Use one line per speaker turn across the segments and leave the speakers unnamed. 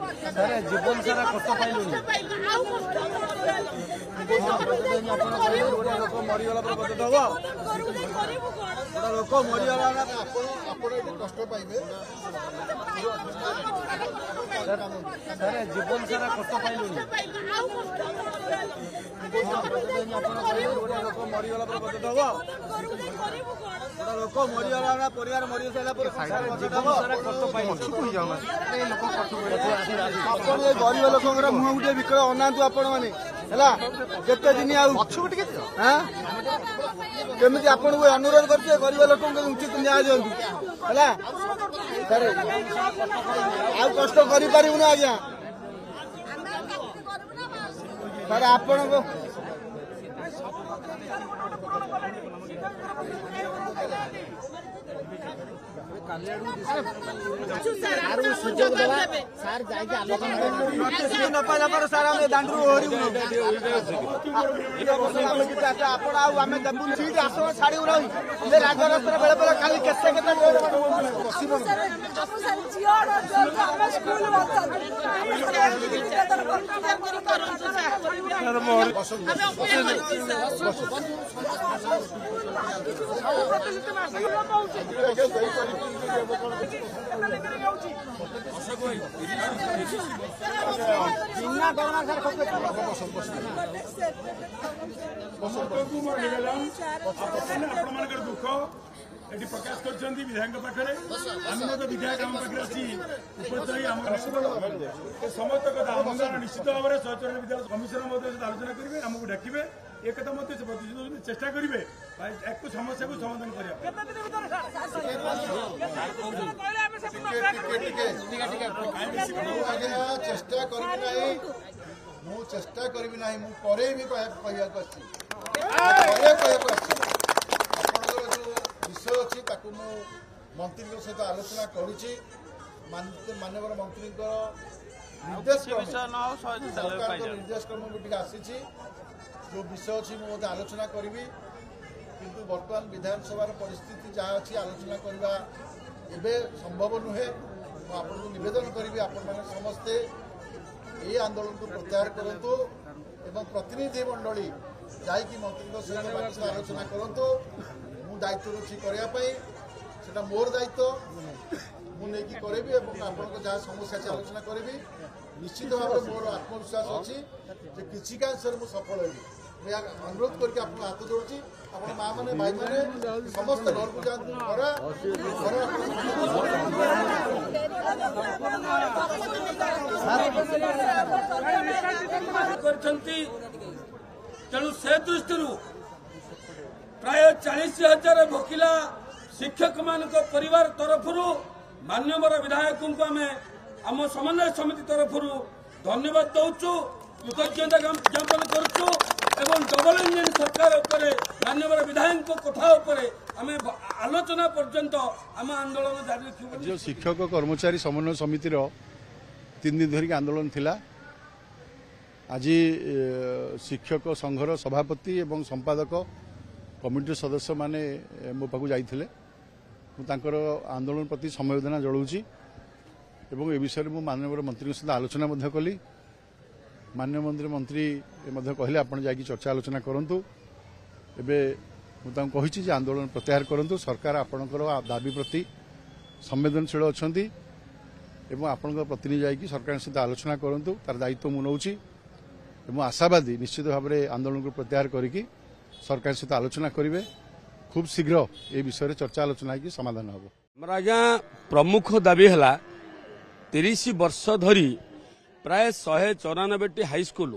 जीवन सारा कष्ट पाइलु लोक मरीगला लोक मरीगला कष्ट पाइबे जीवन सारा कष्ट पाइलु लोक मरीगला लोक मरीगला परिवार मरी सारा कष्ट पाइलु गरीब लोक मुह गुटे विकल अनातु आपण मैंने केते दिन केमी आपन को अनुरोध करते गरीब लोक उचित न्याय दिंतु है कष्ट कर आज्ञा सर आपण सुजोग देवा सार जाके आलोचना पाइला पर सार हम दांडरू ओहरी आपण आम देबु सीट आसन छाड़ी रही ए राजरास्ता बेले बेले खाली केते केते
दुख ये प्रकाश कर विधायक पाखे आम विधायक आम पाखे अच्छी समस्त कथा निश्चित भाव में सहचरण विद्यालय कमिशन आलोचना करेंगे आमको डाकिबे एक कथा प्रतिशोध चेष्टा करेंगे एक समस्या को समाधान करने
चेष्टा करी ना भी विषय अच्छी मंत्री सहित आलोचना करुच्ची माननीय मंत्री निर्देश क्रम भी आसी जो विषय अच्छी मुझे आलोचना करी किंतु वर्तमान विधानसभा परिस्थिति जहाँ अच्छी आलोचना करवा एवं संभव नुहे आपको निवेदन करी आपण समस्ते ये आंदोलन को प्रत्याहार करूँ एवं प्रतिनिधि मंडली जाकि मंत्री सहित आलोचना करूँ मु दायित्व अच्छी करने सेटा मोर दायित्व मुझे करी आप जहाँ समस्या से आलोचना करी निश्चित भाव मोर आत्मविश्वास अच्छी किसी कांशे मुझे सफल होगी अनुरोध करके आपको हाथ जोड़ी आप माँ मैंने भाई मैंने समस्त घर को जातु
तेणु से दृष्टि प्राय 40,000 वकिला शिक्षक मान परिवार तरफ मान्यवर विधायक को आम आम समन्वय समिति तरफ धन्यवाद दौचु कृतज्ञता ज्ञापन करुचु एवं डबल इंजन सरकार मान्यवर विधायक कथा आम आलोचना पर्यंत आम आंदोलन जारी रखिबु।
जो शिक्षक कर्मचारी समन्वय समितिर 3 दिन धरिक आंदोलन थिला आज शिक्षक संघर सभापति एवं संपादक कमिटी सदस्य माने मो पाखु जाइथिले तांकर आंदोलन प्रति संवेदना जणाउछि एवं ए विषय में माननीय मंत्री सहित आलोचना कली माननीय मंत्री कहले आपण जाकि चर्चा आलोचना करंतु एबे मुझे कही आंदोलन प्रत्याहार करंतु सरकार आपणकर दाबी प्रति संवेदनशील अछंती एवं आपणकर प्रतिनिधि जाकि सरकार सहित आलोचना करंतु तार दायित्व मु नउछि एवं आशावादी निश्चित भाव में आंदोलन को प्रत्याहार करिकि सरकार सहित आलोचना करेंगे खूब शीघ्र ए विषय चर्चा आलोचना की समाधान हम
आज्ञा प्रमुख दाबी है 30 वर्ष धरी प्राय 194 हाईस्कल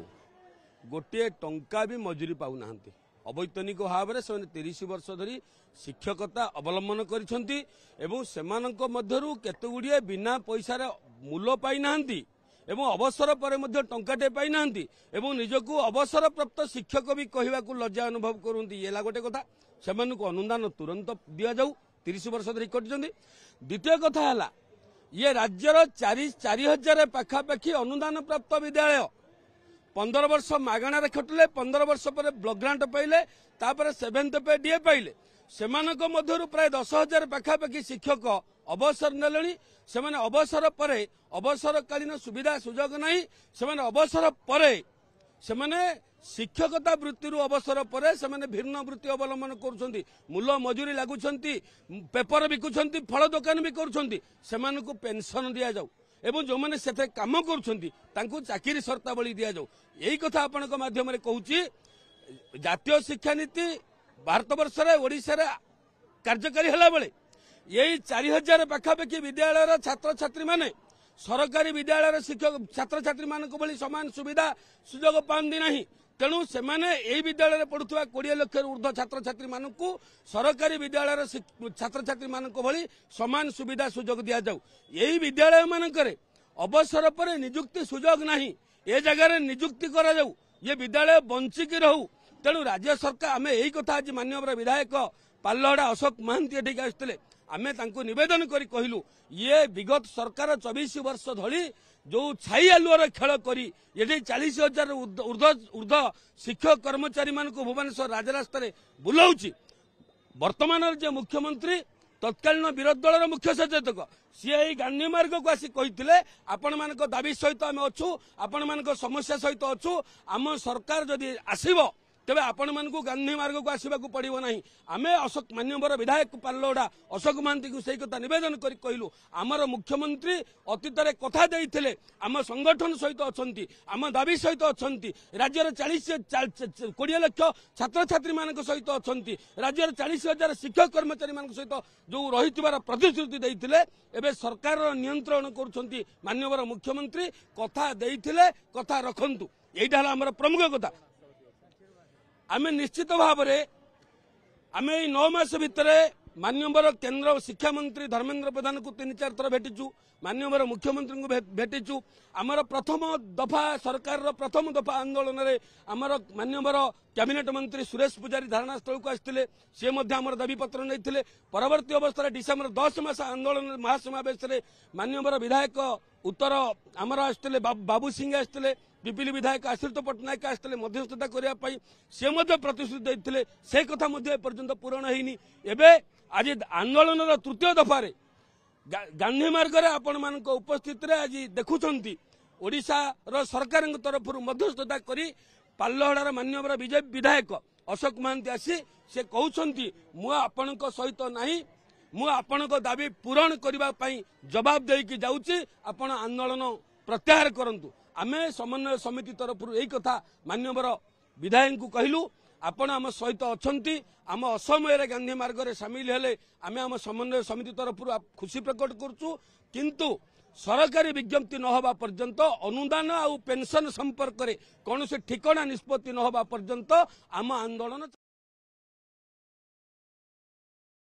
गोटे टंका भी मजूरी पाऊना अवैतनिक भाव में से 30 वर्ष धरी शिक्षकता अवलंबन करते केतगुड़िए बिना पैसा मूल पाई एवं अवसर पर टंकाटे पाई निजक अवसर प्राप्त शिक्षक भी कहवा लज्जा अनुभव करती ये गोटे कथा से अनुदान तुरंत दि जाऊ 30 वर्ष धरी कटि। द्वितीय कथा है ये राज्यर 4,000 पाखापाखि अनुदान प्राप्त विद्यालय 15 वर्ष मागणार खटिले 15 वर्ष पर ब्लॉक ग्रांट पाइले 7th पे डीए पाइले से प्राय 10,000 पाखापाखि शिक्षक अवसर नेले ସେମାନେ ଅବସର ପରେ ଅବସରକାଳୀନ ସୁବିଧା ସୁଯୋଗ ନାହିଁ। ସେମାନେ ଅବସର ପରେ ସେମାନେ ଶିକ୍ଷକତା ବୃତ୍ତିରୁ ଅବସର ପରେ ସେମାନେ ଭିନ୍ନ ବୃତ୍ତି ଅବଲମ୍ବନ କରୁଛନ୍ତି। ମୂଲ ମଜୁରୀ ଲାଗୁଛନ୍ତି, ପେପର ବିକୁଛନ୍ତି, ଫଳ ଦୋକାନ ବି କରୁଛନ୍ତି। ସେମାନଙ୍କୁ ପେନସନ ଦିଆଯାଉ ଏବଂ ଯେଉଁମାନେ ସେଥିରେ କାମ କରୁଛନ୍ତି ତାଙ୍କୁ ଚାକିରି ସର୍ତ୍ତାବଳୀ ଦିଆଯାଉ। ଏଇ କଥା ଆପଣଙ୍କ ମାଧ୍ୟମରେ କହୁଛି। ଜାତୀୟ ଶିକ୍ଷାନୀତି ଭାରତବର୍ଷରେ ଓଡ଼ିଶାରେ କାର୍ଯ୍ୟକାରୀ ହେଲା ବେଲେ ଏଇ 4000 ପାଖାପାଖି ବିଦ୍ୟାଳୟର ଛାତ୍ରଛାତ୍ରୀ ମାନେ ସରକାରୀ ବିଦ୍ୟାଳୟର ଶିକ୍ଷକ ଛାତ୍ରଛାତ୍ରୀ ମାନଙ୍କ ଭଳି ସମାନ ସୁବିଧା ସୁଯୋଗ ପାଆନ୍ତି ନାହିଁ। ତେଣୁ ସେମାନେ ଏହି ବିଦ୍ୟାଳୟରେ ପଢୁଥିବା 20 ଲକ୍ଷରୁ ଉର୍ଦ୍ଧ୍ୱ ଛାତ୍ରଛାତ୍ରୀ ମାନଙ୍କୁ ସରକାରୀ ବିଦ୍ୟାଳୟର ଛାତ୍ରଛାତ୍ରୀ ମାନଙ୍କ ଭଳି ସମାନ ସୁବିଧା ସୁଯୋଗ ଦିଆଯାଉ। ଏହି ବିଦ୍ୟାଳୟ ମାନଙ୍କରେ ଅବସର ପରେ ନିଯୁକ୍ତି ସୁଯୋଗ ନାହିଁ। ଏ ଜାଗାରେ ନିଯୁକ୍ତି କରାଯାଉ, ଏ ବିଦ୍ୟାଳୟ ବଞ୍ଚିକି ରହୁ। ତେଣୁ ରାଜ୍ୟ ସରକାର ଆମେ ଏହି କଥା ଆଜି ମାନ୍ୟବର ବିଧାୟକ ପାଲହଡ଼ା ଅଶୋକ ମହାନ୍ତି ଏଠିକି ଆସିଥିଲେ। ଆମେ ତାଙ୍କୁ ନିବେଦନ କରି କହିଲୁ ଇଏ ବିଗତ ସରକାର 24 ବର୍ଷ ଧରି जो छाई आलुअर खेल करी ये 40,000 ऊर्ध्व शिक्षक कर्मचारी मान भुवनेश्वर राजरास्ता बुलाऊँ। वर्तमान जो मुख्यमंत्री तत्कालीन विरोधी दल मुख्य सचेतक सी गांधी मार्ग को आसी कही आपण मान दाबी सहित आम अच्छु, आपण मान समस्या सहित अच्छु। आम सरकार जदि आसब तेरे आपण मानक गांधी मार्ग को आसवाक पड़ो ना। आम अशोक मान्यवर विधायक पालहड़ा अशोक महांती को सही कथा निवेदन कर कहलु आमर मुख्यमंत्री अतीत में कथा देते आम संगठन सहित अच्छा, आम दाबी सहित अच्छा, राज्यर 20 लाख छात्र छात्री मान सहित अच्छा, राज्यर 40,000 शिक्षक कर्मचारी मान सहित जो रही प्रतिश्रुति देते एवं सरकार नियंत्रण कर मान्यवर मुख्यमंत्री कथा देते कथा रखु। यहीटा आम प्रमुख कथा। आम निश्चित भाव में आम 9 मास भितर मान्यवर केंद्र शिक्षा मंत्री धर्मेंद्र प्रधान को 3-4 थर भेटिचु, मान्यवर मुख्यमंत्री को भेटिचु। आमर प्रथम दफा सरकार प्रथम दफा आंदोलन में आमर मान्यवर कैबिनेट मंत्री सुरेश पुजारी धारणा स्थल को आसते सी आमर दाबी पत्र नहीं। परवर्ती अवस्था डिसेम्बर 10 मास आंदोलन महासमावेश मान्यवर विधायक उत्तर आमर आसते बाबू सिंह आसते, पिपिली विधायक आश्रित पट्टनायक आसते मध्यस्थता करने सी प्रतिश्रुति देते से कथा एपर्यंत पूरण होनी। एवं आज आंदोलन तृतीय दफार गांधी मार्ग में आपण मान उपस्थित आज देखुंट ओडिशार सरकार तरफ मध्यस्थता करी पालहड़ार मान्यवर बीजेपी विधायक अशोक महांती आसी से कहते मु आपण सहित नहीं, मु आपण दाबी पूरण करने जवाब देकी जाऊँगी, आपण आंदोलन प्रत्याहार करंतु। आमे समन्वय समिति तरफ यही कथा मान्यवर विधायक को कहलु आपण आम सहित अच्छा, आम असमय गांधी मार्ग में सामिल हेले आम आम समन्वय समिति तरफ खुशी प्रकट करुचु। किंतु सरकारी विज्ञप्ति न होबा पर्यंत अनुदान आउ पेंशन संपर्क में कौन से ठिकाना निष्पत्ति न होबा पर्यंत आम आंदोलन